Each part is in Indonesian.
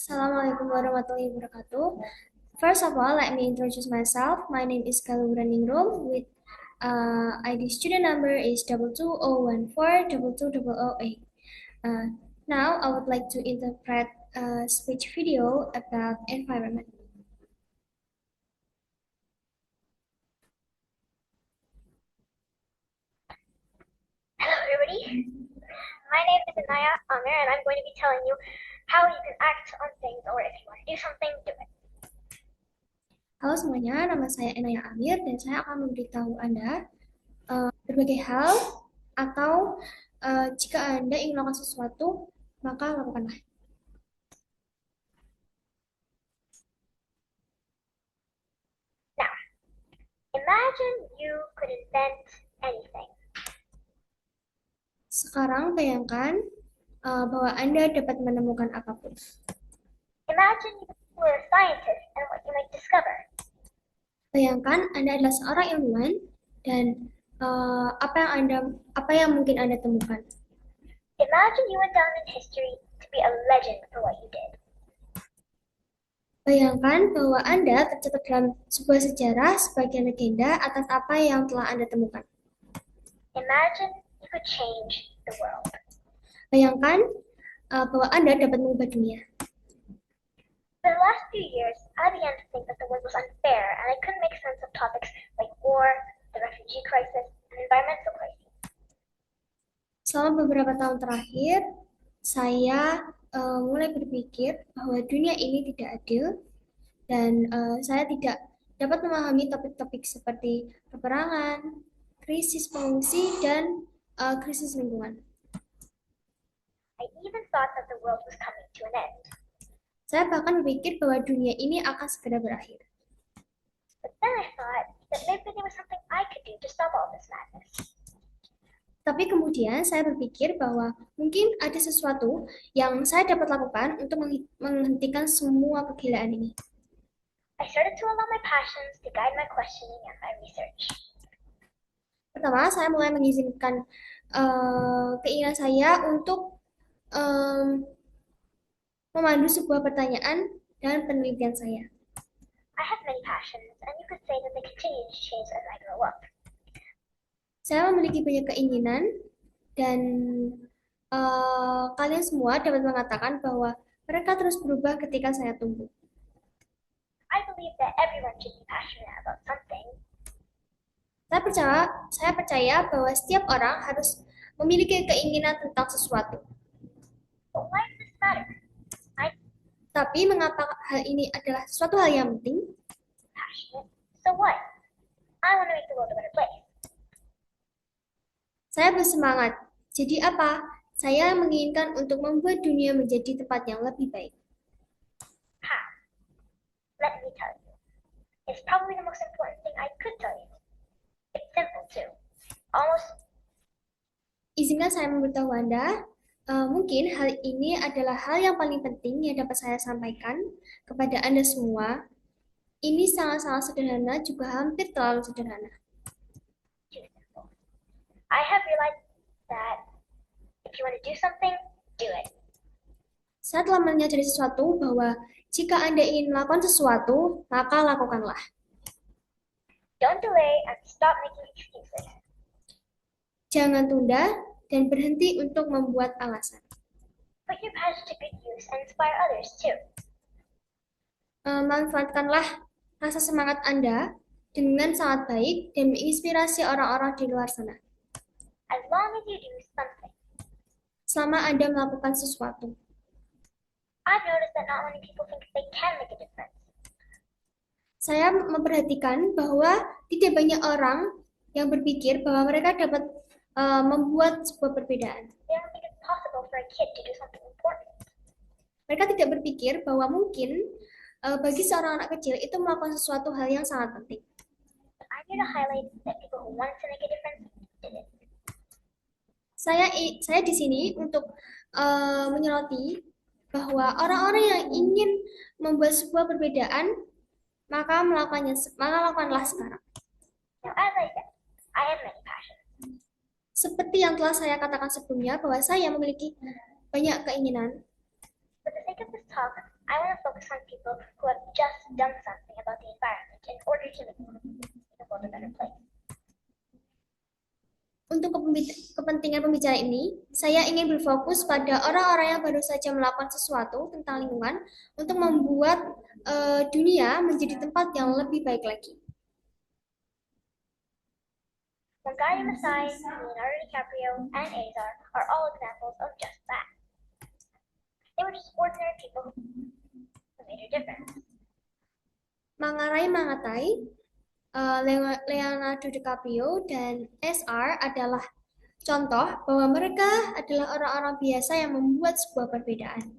Assalamualaikum warahmatullahi wabarakatuh. First of all, let me introduce myself. My name is Kalura Ningrum with ID student number is 22014 now, I would like to interpret a speech video about environment. Hello everybody, my name is Anaya Amir and I'm going to be telling you how you can act on things, or if you want to do something, do it. Halo semuanya, nama saya Enaya Amir dan saya akan memberitahu Anda berbagai hal atau jika Anda ingin melakukan sesuatu, maka lakukanlah. Now, imagine you could invent anything. Sekarang bayangkan bahwa Anda dapat menemukan apapun. Imagine you were a scientist and what you might discover. Bayangkan Anda adalah seorang ilmuwan dan apa yang mungkin Anda temukan. Imagine you went down in history to be a legend for what you did. Bayangkan bahwa Anda tercatat dalam sebuah sejarah sebagai legenda atas apa yang telah Anda temukan. Imagine you could change the world. Bayangkan bahwa Anda dapat mengubah dunia. For the last few years, I began to think that the world was unfair and I couldn't make sense of topics like war, the refugee crisis, and environmental crises. Selama beberapa tahun terakhir, saya mulai berpikir bahwa dunia ini tidak adil dan saya tidak dapat memahami topik-topik seperti peperangan, krisis pengungsi, dan krisis lingkungan. I even thought that the world was coming to an end. Saya bahkan berpikir bahwa dunia ini akan segera berakhir. But then I thought that maybe there was something I could do to stop all this madness. Tapi kemudian saya berpikir bahwa mungkin ada sesuatu yang saya dapat lakukan untuk menghentikan semua kegilaan ini. I started to allow my passions to guide my questioning and my research. Pertama, saya mulai mengizinkan keinginan saya untuk memandu sebuah pertanyaan dan penelitian saya. I have many passions, and you could say that they continue to change as I grow up. Saya memiliki banyak keinginan dan kalian semua dapat mengatakan bahwa mereka terus berubah ketika saya tumbuh. I believe that everyone should be passionate about something. Saya percaya bahwa setiap orang harus memiliki keinginan tentang sesuatu. But why does this matter? Tapi mengapa hal ini adalah suatu hal yang penting? Passionate. So what? I want to make the world a better place. Saya bersemangat. Jadi apa? Saya menginginkan untuk membuat dunia menjadi tempat yang lebih baik. How? Let me tell you. It's probably the most important thing I could tell you. It's simple too. Izinkan saya memberitahu Anda, mungkin hal ini adalah hal yang paling penting yang dapat saya sampaikan kepada Anda semua. Ini sangat-sangat sederhana, juga hampir terlalu sederhana. Too simple. I have realized that if you want to do something, do it. Saya telah menyadari sesuatu bahwa jika Anda ingin melakukan sesuatu, maka lakukanlah. Don't delay and stop making excuses. Jangan tunda dan berhenti untuk membuat alasan. Put your passion to good use and inspire others too. Manfaatkanlah rasa semangat Anda dengan sangat baik dan menginspirasi orang-orang di luar sana. As long as you do something. Selama Anda melakukan sesuatu. I've noticed that not many people think they can make a difference. Saya memperhatikan bahwa tidak banyak orang yang berpikir bahwa mereka dapat membuat sebuah perbedaan. They don't think it's possible for a kid to do something important. Mereka tidak berpikir bahwa mungkin bagi seorang anak kecil itu melakukan sesuatu hal yang sangat penting. But I'm here to highlight that people who wanted to make a difference did it. Saya di sini untuk menyoroti bahwa orang-orang yang ingin membuat sebuah perbedaan maka lakukanlah sekarang. Now, as I said, I have many passions. Seperti yang telah saya katakan sebelumnya bahwa saya memiliki banyak keinginan. For the sake of this talk, I want to focus on people who have just done something about the environment in order to make the world a better place. Untuk kepentingan pembicara ini, saya ingin berfokus pada orang-orang yang baru saja melakukan sesuatu tentang lingkungan untuk membuat dunia menjadi tempat yang lebih baik lagi. Wangari Maathai, Leonardo DiCaprio, and Azar are all examples of just that. They were just ordinary people who made a difference. Wangari Maathai, Leonardo DiCaprio, dan SR adalah contoh bahwa mereka adalah orang-orang biasa yang membuat sebuah perbedaan.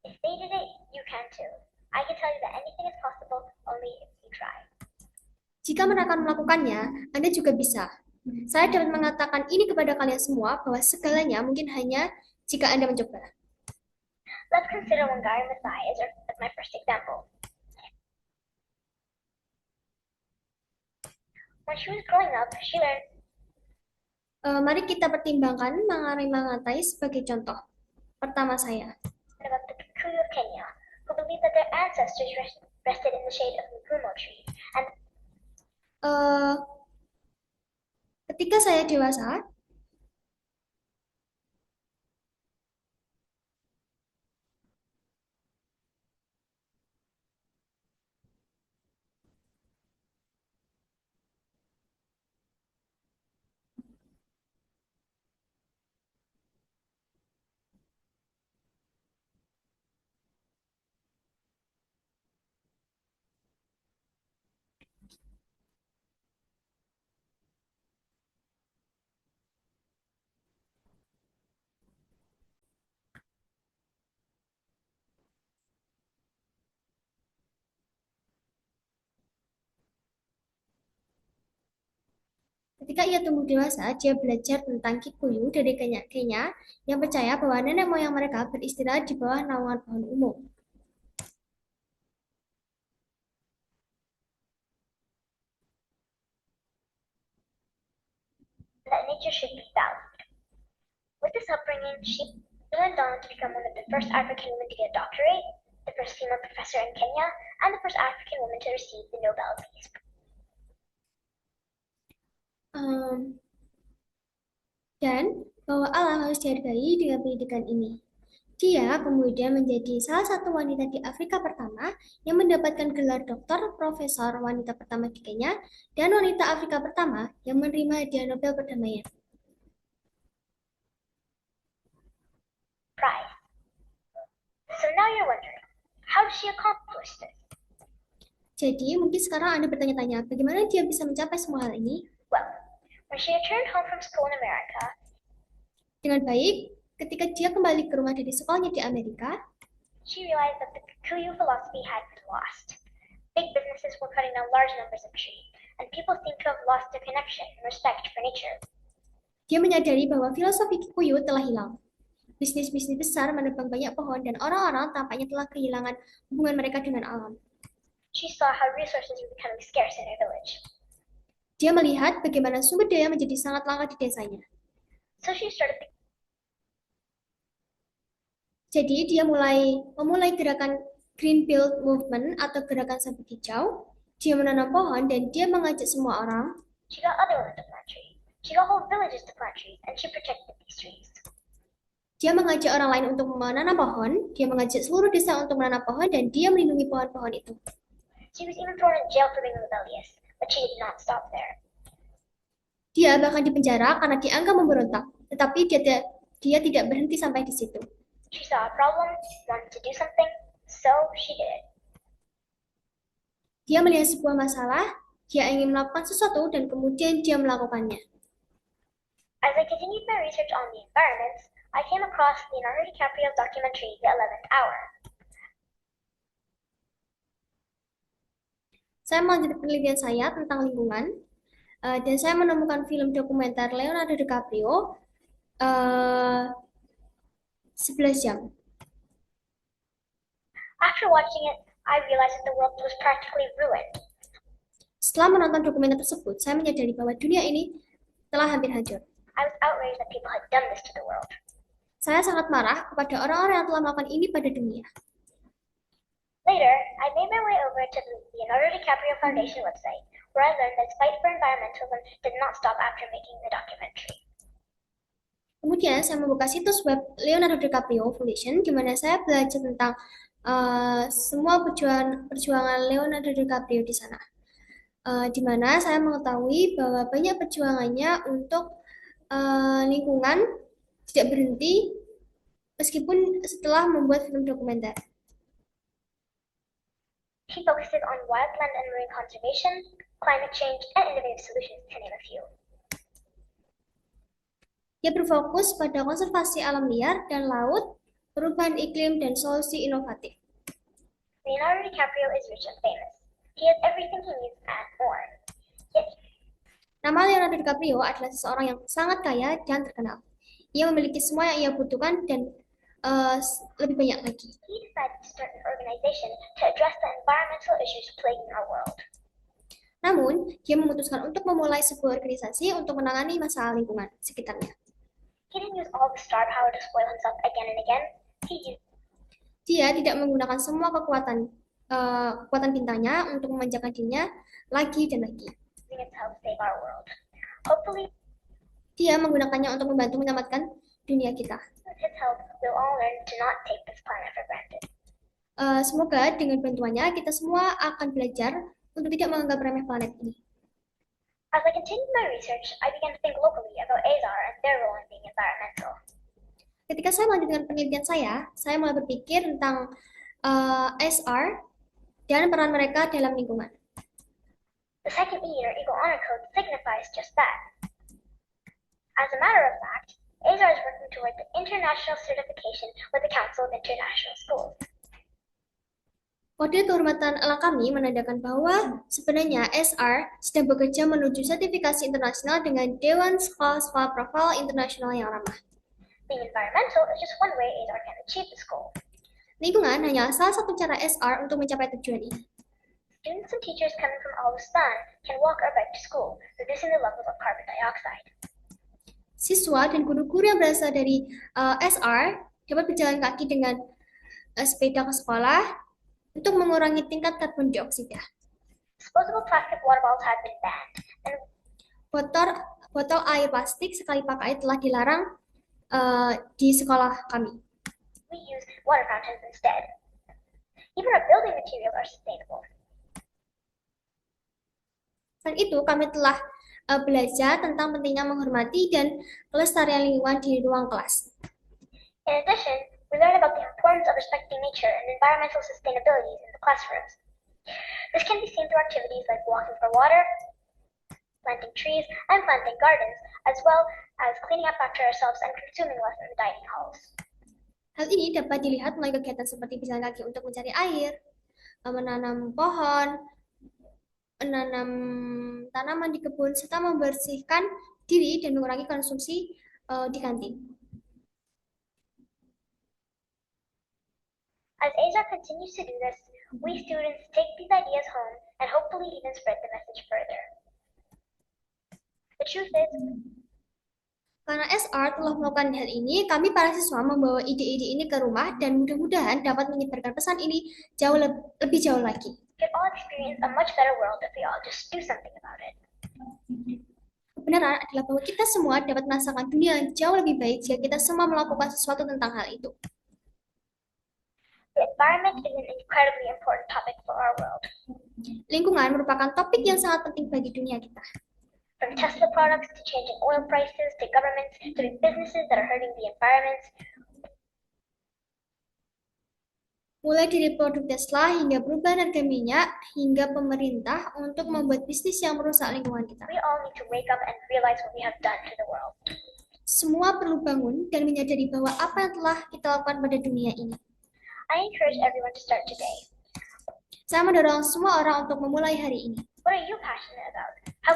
If they did it, you can too. I can tell you that anything is possible only if you try. Jika mereka melakukannya, Anda juga bisa. Saya dapat mengatakan ini kepada kalian semua bahwa segalanya mungkin hanya jika Anda mencoba. Let's consider Wangari Maathai as my first example. When she was growing up, she learned. Mari kita pertimbangkan Wangari Maathai sebagai contoh. Pertama saya. About the Kikuyu of Kenya, who believed that their ancestors rested in the shade of the Mugumo tree, and ketika saya dewasa, ketika ia tumbuh dewasa, dia belajar tentang Kikuyu dari Kenya yang percaya bahwa nenek moyang mereka beristirahat di bawah naungan pohon ungu. that nature should be valued. With this upbringing, she went on to become one of the first African women to get a doctorate, the first female professor in Kenya, and the first African woman to receive the Nobel Peace Prize. Dan bahwa alam harus dihargai dengan pendidikan ini. Dia kemudian menjadi salah satu wanita di Afrika pertama yang mendapatkan gelar doktor profesor wanita pertama di Kenya dan wanita Afrika pertama yang menerima hadiah Nobel perdamaian. Prize. So now you're wondering, how did she accomplish this? Jadi mungkin sekarang Anda bertanya-tanya, bagaimana dia bisa mencapai semua hal ini? Well, when she returned home from school in America, dengan baik, ketika dia kembali ke rumah dari sekolahnya di Amerika, she realized that the Kikuyu philosophy had been lost. Big businesses were cutting down large numbers of trees, and people seemed to have lost their connection and respect for nature. Dia menyadari bahwa filosofi Kikuyu telah hilang. Bisnis-bisnis besar menebang banyak pohon dan orang-orang tampaknya telah kehilangan hubungan mereka dengan alam. She saw how resources were becoming scarce in her village. Dia melihat bagaimana sumber daya menjadi sangat langka di desanya. So she started. Jadi dia memulai gerakan Green Belt Movement atau gerakan sabuk hijau. Dia menanam pohon dan dia mengajak semua orang. She got other women to plant trees. She got whole villages to plant trees, and she protected these trees. Dia mengajak orang lain untuk menanam pohon. Dia mengajak seluruh desa untuk menanam pohon dan dia melindungi pohon-pohon itu. She was even thrown in jail for being rebellious, but she did not stop there. Dia bahkan dipenjara karena dianggap memberontak, tetapi dia tidak berhenti sampai di situ. She saw a problem, wanted to do something, so she did it. Dia melihat sebuah masalah, dia ingin melakukan sesuatu dan kemudian dia melakukannya. As I continued my research on the environment, I came across Leonardo DiCaprio's documentary, The 11th Hour. Saya melanjutkan penelitian saya tentang lingkungan, dan saya menemukan film dokumenter Leonardo DiCaprio 11 jam. After watching it, I realized that the world was practically ruined. Setelah menonton dokumenter tersebut, saya menyadari bahwa dunia ini telah hampir hancur. I was outraged that people had done this to the world. Saya sangat marah kepada orang-orang yang telah melakukan ini pada dunia. Later, I made my way over to the Leonardo DiCaprio Foundation website, where I learned that his fight for environmentalism did not stop after making the documentary. Kemudian saya membuka situs web Leonardo DiCaprio Foundation, di mana saya belajar tentang semua perjuangan Leonardo DiCaprio di sana. Di mana saya mengetahui bahwa banyak perjuangannya untuk lingkungan tidak berhenti meskipun setelah membuat film dokumenter. He focuses on wildland and marine conservation, climate change, and innovative solutions, to name a few. Dia berfokus pada konservasi alam liar dan laut, perubahan iklim, dan solusi inovatif. Leonardo DiCaprio is rich and famous. He has everything he needs and more. Yet, Nama Leonardo DiCaprio adalah seseorang yang sangat kaya dan terkenal. Ia memiliki semua yang ia butuhkan dan lebih banyak lagi. he decided to start an organization to address the environmental issues plaguing our world. Namun, dia memutuskan untuk memulai sebuah organisasi untuk menangani masalah lingkungan sekitarnya. He didn't use all the star power to spoil himself again and again. Dia tidak menggunakan semua kekuatan bintangnya untuk memanjakan dirinya lagi dan lagi. using it to help save our world. Hopefully, Dia menggunakannya untuk membantu menyelamatkan dunia kita. with his help, we'll all learn to not take this planet for granted. Semoga dengan bantuannya kita semua akan belajar untuk tidak menganggap remeh planet ini. As I continued my research, I began to think locally about Azar and their role in being environmental. Ketika saya melanjutkan penelitian saya mulai berpikir tentang SR dan peran mereka dalam lingkungan. The second E in our Eagle Honor Code signifies just that. As a matter of fact, Azar is working toward the international certification with the Council of International Schools. Kode kehormatan ala kami menandakan bahwa sebenarnya SR sedang bekerja menuju sertifikasi internasional dengan Dewan Sekolah-Sekolah Profil Internasional yang ramah. Being environmental is just one way Azar can achieve this goal. Lingkungan hanyalah salah satu cara SR untuk mencapai tujuan ini. Students and teachers coming from Alustan can walk or bike to school, reducing the levels of carbon dioxide. Siswa dan guru-guru yang berasal dari SR dapat berjalan kaki dengan sepeda ke sekolah untuk mengurangi tingkat karbon dioksida. Disposable plastic water bottles have been banned, and Botol air plastik sekali pakai telah dilarang di sekolah kami. we use water fountains instead. Even our building materials are sustainable. Selain itu, kami telah belajar tentang pentingnya menghormati dan kelestarian lingkungan di ruang kelas. In addition, we learn about the importance of respecting nature and environmental sustainability in the classrooms. This can be seen through activities like walking for water, planting trees, and planting gardens, as well as cleaning up after ourselves and consuming less in the dining halls. Hal ini dapat dilihat melalui kegiatan seperti berjalan kaki untuk mencari air, menanam pohon, menanam tanaman di kebun, serta membersihkan diri dan mengurangi konsumsi di kantin. As Azar continues to do this, we students take these ideas home and hopefully even spread the message further. The truth is, Karena SR telah melakukan hal ini, kami para siswa membawa ide-ide ini ke rumah dan mudah-mudahan dapat menyebarkan pesan ini lebih jauh lagi. we could all experience a much better world if we all just do something about it. Kebenaran adalah bahwa kita semua dapat merasakan dunia yang jauh lebih baik jika kita semua melakukan sesuatu tentang hal itu. The environment is an incredibly important topic for our world. Lingkungan merupakan topik yang sangat penting bagi dunia kita. From Tesla products to changing oil prices to governments to big businesses that are hurting the environment, Mulai dari produk Tesla hingga perubahan harga minyak hingga pemerintah untuk membuat bisnis yang merusak lingkungan kita. we all need to wake up and realize what we have done to the world. Semua perlu bangun dan menyadari bahwa apa yang telah kita lakukan pada dunia ini. I encourage everyone to start today. Saya mendorong semua orang untuk memulai hari ini. What are you passionate about? How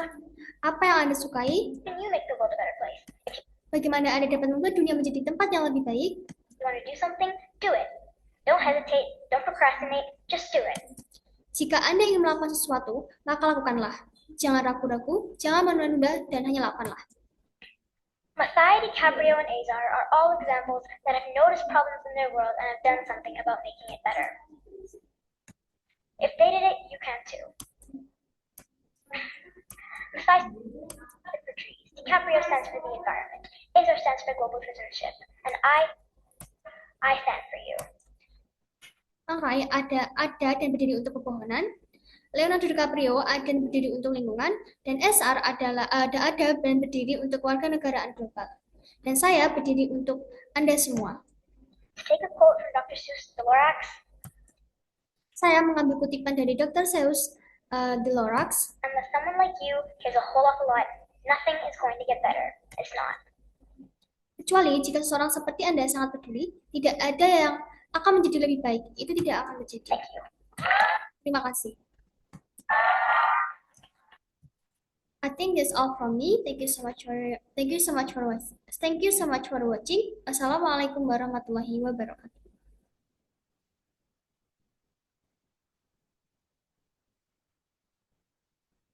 Apa yang Anda sukai? can you make the world a better place? If Bagaimana Anda dapat membuat dunia menjadi tempat yang lebih baik? you want to do something, do it. Don't hesitate, don't procrastinate, just do it. Jika Anda ingin melakukan sesuatu, maka lakukanlah. Jangan ragu-ragu, jangan menunda, dan hanya lakukanlah. Masai, DiCaprio, and Azar are all examples that have noticed problems in their world and have done something about making it better. If they did it, you can too. Besides the trees, DiCaprio stands for the environment, Acer stands for global citizenship, and I stand for you. Angkai ada dan berdiri untuk pepohonan, Leonardo DiCaprio ada dan berdiri untuk lingkungan, dan SR ada dan berdiri untuk kewarganegaraan global. Dan saya berdiri untuk Anda semua. Take a quote from Dr. Seuss The Lorax. Saya mengambil kutipan dari Dr. Seuss The Lorax. Unless someone like you cares a whole awful lot, nothing is going to get better. It's not. Kecuali jika seseorang seperti Anda sangat peduli, tidak ada yang akan menjadi lebih baik. Itu tidak akan terjadi. Thank you. Terima kasih. I think that's all from me. Thank you so much for watching. Assalamualaikum warahmatullahi wabarakatuh.